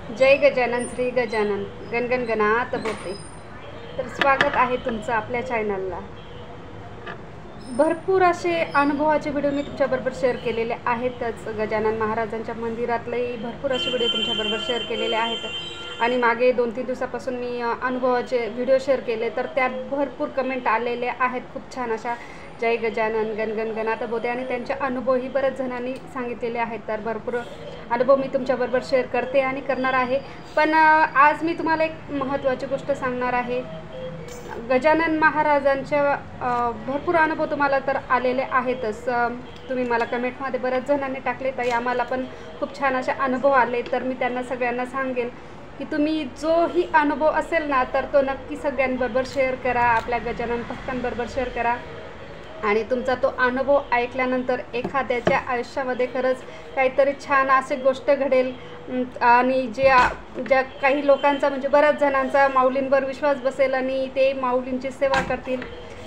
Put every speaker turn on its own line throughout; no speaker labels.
जय गजानन श्री गजानन गणगण गणात बोते. तर स्वागत आहे तुमचं आपल्या चॅनलला. भरपूर असे अनुभवाचे व्हिडिओ मी तुमच्याबरोबर शेअर केलेले आहेतच. गजानन महाराजांच्या मंदिरातलेही भरपूर असे व्हिडिओ तुमच्याबरोबर शेअर केलेले आहेत आणि मागे 2-3 दिवसापासून मी अनुभवाचे व्हिडिओ शेअर केले, तर त्यात भरपूर कमेंट आलेले आहेत खूप छान अशा. जय गजानन गणगण गणात बोते आणि त्यांचे अनुभवही बऱ्याच जणांनी सांगितलेले आहेत. तर भरपूर अनुभव मी तुमच्याबरोबर शेअर करते आणि करणार आहे. पण आज मी तुम्हाला एक महत्त्वाची गोष्ट सांगणार आहे. गजानन महाराजांच्या भरपूर अनुभव तुम्हाला तर आलेले आहेतच. तुम्ही मला कमेंटमध्ये बऱ्याच जणांनी टाकले, ताई आम्हाला पण खूप छान असे अनुभव आले. तर मी त्यांना सगळ्यांना सांगेल की तुम्ही जोही अनुभव असेल ना, तर तो नक्की सगळ्यांबरोबर शेअर करा, आपल्या गजानन भक्तांबरोबर शेअर करा. आणि तुमचा तो अनुभव ऐकल्यानंतर एखाद्याच्या आयुष्यामध्ये खरंच काहीतरी छान असे गोष्ट घडेल. आणि ज्या काही लोकांचा म्हणजे बऱ्याच जणांचा माऊलींवर विश्वास बसेल आणि ते माऊलींची सेवा करतील,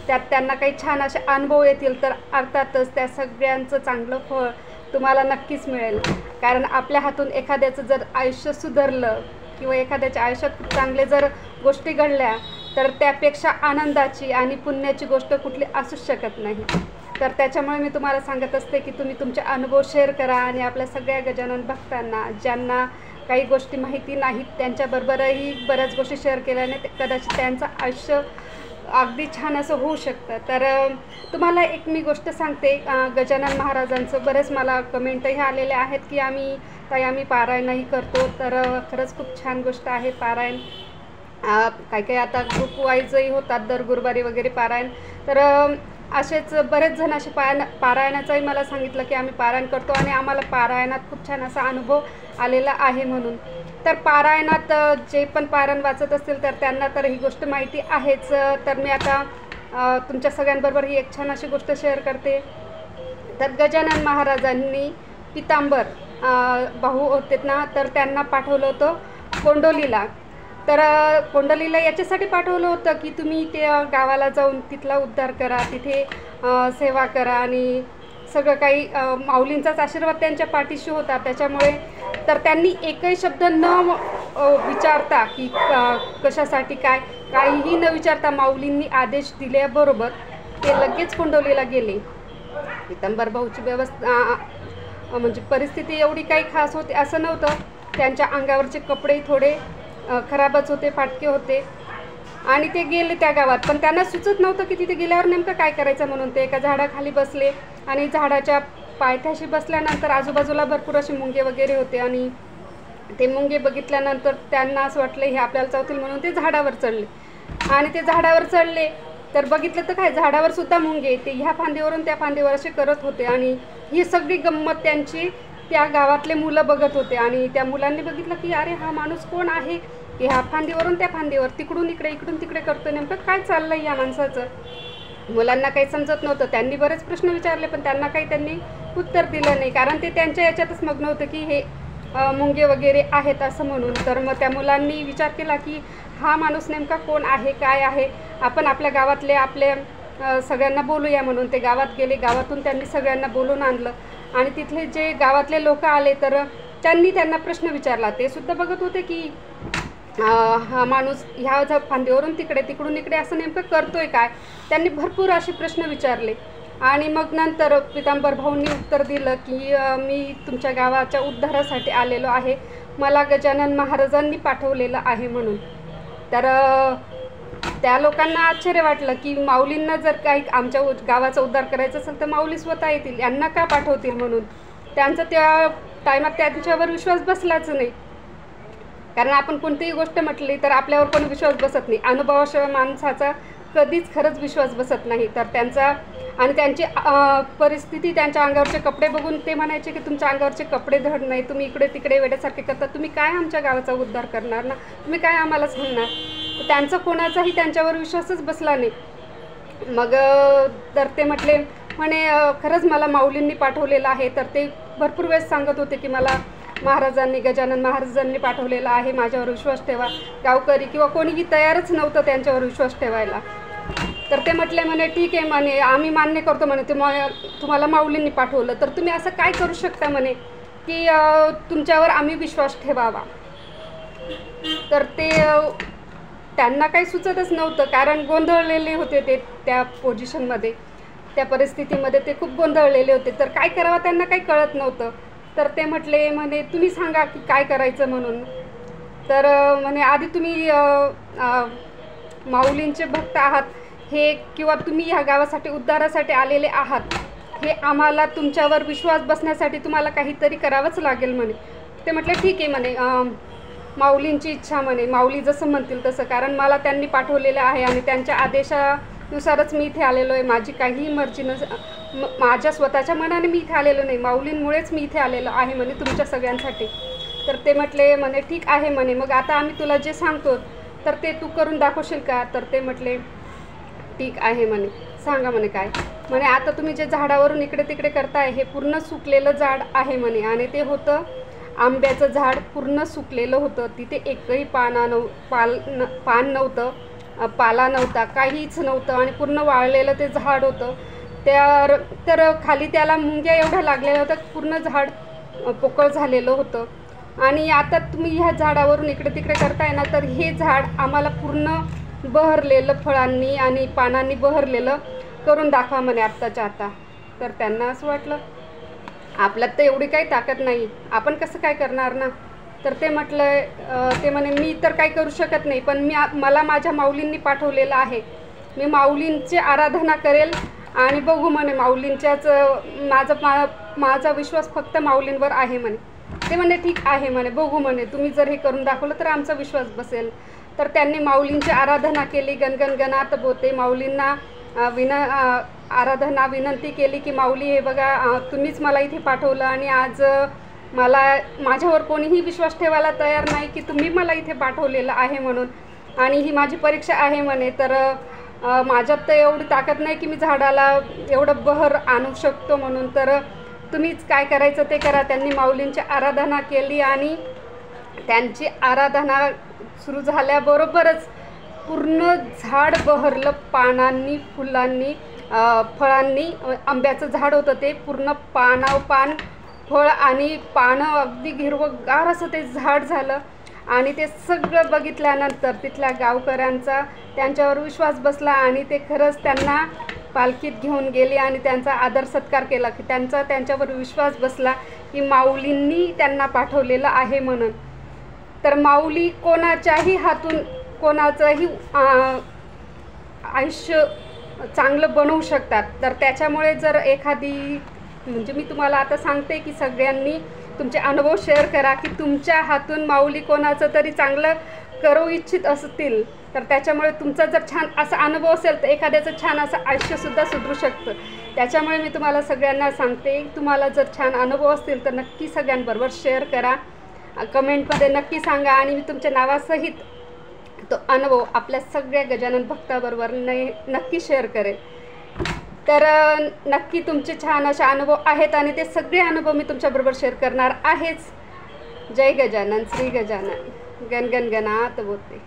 त्यात त्यांना काही छान असे अनुभव येतील, तर अर्थातच त्या सगळ्यांचं चांगलं फळ तुम्हाला नक्कीच मिळेल. कारण आपल्या हातून एखाद्याचं जर आयुष्य सुधारलं किंवा एखाद्याच्या आयुष्यात खूप चांगले जर गोष्टी घडल्या, तर त्यापेक्षा आनंदाची आणि पुण्याची गोष्ट कुठली असूच शकत नाही. तर त्याच्यामुळे मी तुम्हाला सांगत असते की तुम्ही तुमचे अनुभव शेअर करा आणि आपल्या सगळ्या गजानन भक्तांना, ज्यांना काही गोष्टी माहिती नाहीत, त्यांच्याबरोबरही बऱ्याच गोष्टी शेअर केल्याने कदाचित त्यांचं आयुष्य अगदी छान असं होऊ शकतं. तर तुम्हाला एक मी गोष्ट सांगते. गजानन महाराजांचं बरेच मला कमेंटही आलेले आहेत की आम्ही पारायणही करतो. तर खरंच खूप छान गोष्ट आहे पारायण. काही आता ग्रुप वाईजही होतात दर गुरुवारी वगैरे पारायण. तर असेच बरेच जण असे पारायणाचंही मला सांगितलं की आम्ही पारायण करतो आणि आम्हाला पारायणात खूप छान असा अनुभव आलेला आहे म्हणून. तर पारायणात जे पण पारायण वाचत असतील तर त्यांना तर ही गोष्ट माहिती आहेच. तर मी आता तुमच्या सगळ्यांबरोबर ही एक छान अशी गोष्ट शेअर करते. तर गजानन महाराजांनी पितांबर भाऊ होते ना, तर त्यांना पाठवलं होतं कोंडोलीला. तर कोंडोलीला याच्यासाठी पाठवलं होतं की तुम्ही त्या गावाला जाऊन तिथला उद्धार करा, तिथे सेवा करा आणि सगळं काही माऊलींचाच आशीर्वाद त्यांच्या पाठीशी होता. त्याच्यामुळे तर त्यांनी एकही शब्द न विचारता की कशासाठी काहीही न विचारता माऊलींनी आदेश दिल्याबरोबर ते लगेच कोंडोलीला गेले. पितांबर भाऊची व्यवस्था म्हणजे परिस्थिती एवढी काही खास होती असं नव्हतं. त्यांच्या अंगावरचे कपडे थोडे खराबच होते, फाटके होते आणि ते गेले त्या गावात. पण त्यांना सुचत नव्हतं की तिथे गेल्यावर नेमकं काय करायचं म्हणून. ते एका झाडाखाली बसले आणि झाडाच्या पायथ्याशी बसल्यानंतर आजूबाजूला भरपूर असे मुंगे वगैरे होते आणि ते मुंगे बघितल्यानंतर त्यांना असं वाटलं हे आपल्याला चावतील म्हणून ते झाडावर चढले. आणि ते झाडावर चढले तर बघितलं तर काय, झाडावर सुद्धा मुंगे ते ह्या फांदीवरून त्या फांदीवर असे करत होते आणि ही सगळी गंमत त्यांची त्या गावातले मुलं बघत होते. आणि त्या मुलांनी बघितलं की अरे हा माणूस कोण आहे, की ह्या फांदीवरून त्या फांदीवर तिकडून इकडे इकडून तिकडे करतो, नेमकं काय चाललं या माणसाचं. मुलांना काही समजत नव्हतं. त्यांनी बरेच प्रश्न विचारले पण त्यांनी उत्तर दिलं नाही, कारण ते त्यांच्या याच्यातच मग्न होतं की हे मुंगे वगैरे आहेत असं म्हणून. तर मग त्या मुलांनी विचार केला की हा माणूस नेमका कोण आहे, काय आहे, आपण आपल्या गावातले आपल्या सगळ्यांना बोलूया म्हणून ते गावात गेले. गावातून त्यांनी सगळ्यांना बोलून आणलं आणि तिथले जे गावातले लोक आले तर त्यांना प्रश्न विचारला. ते सुद्धा बघत होते की हा माणूस ह्या फांदीवरून तिकडे तिकडून इकडे असं नेमकं करतोय काय. त्यांनी भरपूर असे प्रश्न विचारले आणि मग नंतर पितांबर भाऊंनी उत्तर दिलं की मी तुमच्या गावाच्या उद्धारासाठी आलेलो आहे, मला गजानन महाराजांनी पाठवलेलं आहे म्हणून. तर त्या लोकांना आश्चर्य वाटलं की माऊलींना जर काही आमच्या गावाचा उद्धार करायचा असेल तर माऊली स्वतः येतील, यांना का पाठवतील म्हणून. त्यांचा त्या टायमात त्यांच्यावर विश्वास बसलाच नाही. कारण आपण कोणतीही गोष्ट म्हटली तर आपल्यावर कोणी विश्वास बसत नाही. अनुभवाशिवाय माणसाचा कधीच खरंच विश्वास बसत नाही. तर त्यांची परिस्थिती, त्यांच्या अंगावरचे कपडे बघून ते म्हणायचे की तुमच्या अंगावरचे कपडे धड नाही, तुम्ही इकडे तिकडे वेड्यासारखे करता, तुम्ही काय आमच्या गावाचा उद्धार करणार ना, तुम्ही काय आम्हाला सांगणार. त्यांचा कोणाचाही त्यांच्यावर विश्वासच बसला नाही. मग तर ते म्हणे खरंच मला माऊलींनी पाठवलेलं आहे. तर ते भरपूर वेळेस सांगत होते की मला गजानन महाराजांनी पाठवलेलं आहे, माझ्यावर विश्वास ठेवा. गावकरी किंवा कोणीही तयारच नव्हतं त्यांच्यावर विश्वास ठेवायला. तर ते म्हणे ठीक आहे म्हणे, आम्ही मान्य करतो म्हणे तुम्हाला माऊलींनी पाठवलं, तर तुम्ही असं काय करू शकता म्हणे की तुमच्यावर आम्ही विश्वास ठेवावा. तर ते त्यांना काही सुचतच नव्हतं, कारण गोंधळलेले होते ते त्या पोझिशनमध्ये, त्या परिस्थितीमध्ये ते खूप गोंधळलेले होते. तर काय करावं त्यांना काही कळत नव्हतं. तर ते म्हणे तुम्ही सांगा की काय करायचं म्हणून. तर म्हणे आधी तुम्ही माऊलींचे भक्त आहात हे, किंवा तुम्ही ह्या गावासाठी उद्धारासाठी आलेले आहात हे आम्हाला तुमच्यावर विश्वास बसण्यासाठी तुम्हाला काहीतरी करावंच लागेल म्हणे. ते म्हटले ठीक आहे म्हणे, माऊलींची इच्छा म्हणे, माऊली जसं म्हणतील तसं, कारण मला त्यांनी पाठवलेलं आहे आणि त्यांच्या आदेशानुसारच मी इथे आलेलो आहे. माझी काहीही मर्जी माझ्या स्वतःच्या मनाने मी इथे आलेलो नाही, माऊलींमुळेच मी इथे आलेलो आहे म्हणे तुमच्या सगळ्यांसाठी. तर ते म्हटले ठीक आहे म्हणे, मग आता आम्ही तुला जे सांगतो तर ते तू करून दाखवशील का. तर ते म्हटले ठीक आहे म्हणे, सांगा म्हणे काय. म्हणे आता तुम्ही जे झाडावरून इकडे तिकडे करताय हे पूर्ण सुकलेलं झाड आहे म्हणे, आणि ते होतं आंब्याचं झाड, पूर्ण सुकलेलं होतं. तिथे एकही पान नव्हतं, पाला नव्हता, काहीच नव्हतं, आणि पूर्ण वाळलेलं ते झाड होतं. तर खाली त्याला मुंग्या एवढ्या लागलेल्या होत्या, पूर्ण झाड पोकळ झालेलं होतं. आणि आता तुम्ही ह्या झाडावरून इकडे तिकडे करताय ना, तर हे झाड आम्हाला पूर्ण बहरलेलं फळांनी आणि पानांनी बहरलेलं करून दाखवा म्हणे आत्ताच्या आता. तर त्यांना असं वाटलं आपल्यात तर एवढी काही ताकद नाही, आपण कसं काय करणार ना. तर ते म्हणे मी तर काही करू शकत नाही, पण मला माझ्या माऊलींनी पाठवलेलं आहे, मी माऊलींची आराधना करेल आणि बघू म्हणे माऊलींच्याच, माझा विश्वास फक्त माऊलींवर आहे म्हणे. ते म्हणे ठीक आहे म्हणे, बघू म्हणे, तुम्ही जर हे करून दाखवलं तर आमचा विश्वास बसेल. तर त्यांनी माऊलींची आराधना केली, गणगण गणात बोते, माऊलींना आराधना विनंती केली की माऊली हे बघा, तुम्हीच मला इथे पाठवलं आणि आज माझ्यावर कोणीही विश्वास ठेवायला तयार नाही की तुम्ही मला इथे पाठवलेलं आहे म्हणून, आणि ही माझी परीक्षा आहे म्हणे. तर माझ्यात तर एवढी ताकद नाही की मी झाडाला एवढं बहर आणू शकतो म्हणून, तर तुम्हीच काय करायचं ते करा. त्यांनी माऊलींची आराधना केली आणि त्यांची आराधना सुरू झाल्याबरोबरच पूर्ण झाड बहरलं पानांनी, फुलांनी, फळांनी. आंब्याचं झाड होतं ते, पूर्ण पान फळ आणि पानं अगदी हिरवंगार असं ते झाड झालं. आणि ते सगळं बघितल्यानंतर तिथल्या गावकऱ्यांचा त्यांच्यावर विश्वास बसला आणि ते खरंच त्यांना पालखीत घेऊन गेले आणि त्यांचा आदर सत्कार केला, की त्यांच्यावर विश्वास बसला की माऊलींनी त्यांना पाठवलेलं आहे म्हणून. तर माऊली कोणाच्याही हातून कोणाचंही आयुष्य चांगलं बनवू शकतात. तर त्याच्यामुळे जर म्हणजे मी तुम्हाला आता सांगते की सगळ्यांनी तुमचे अनुभव शेअर करा की तुमच्या हातून माऊली कोणाचं तरी चांगलं करू इच्छित असतील, तर त्याच्यामुळे तुमचा जर छान असा अनुभव असेल तर एखाद्याचं छान असं आयुष्यसुद्धा सुधरू शकतं. त्याच्यामुळे मी तुम्हाला सगळ्यांना सांगते, तुम्हाला जर छान अनुभव असतील तर नक्की सगळ्यांबरोबर शेअर करा, कमेंटमध्ये नक्की सांगा, आणि मी तुमच्या नावासहित तो अनुभव आपल्या सगळ्या गजानन भक्ताबरोबर नक्की शेअर करेल. तर नक्की तुमचे छान असे अनुभव आहेत आणि ते सगळे अनुभव मी तुमच्याबरोबर शेअर करणार आहेच. जय गजानन, श्री गजानन, गणगण गणात बोते.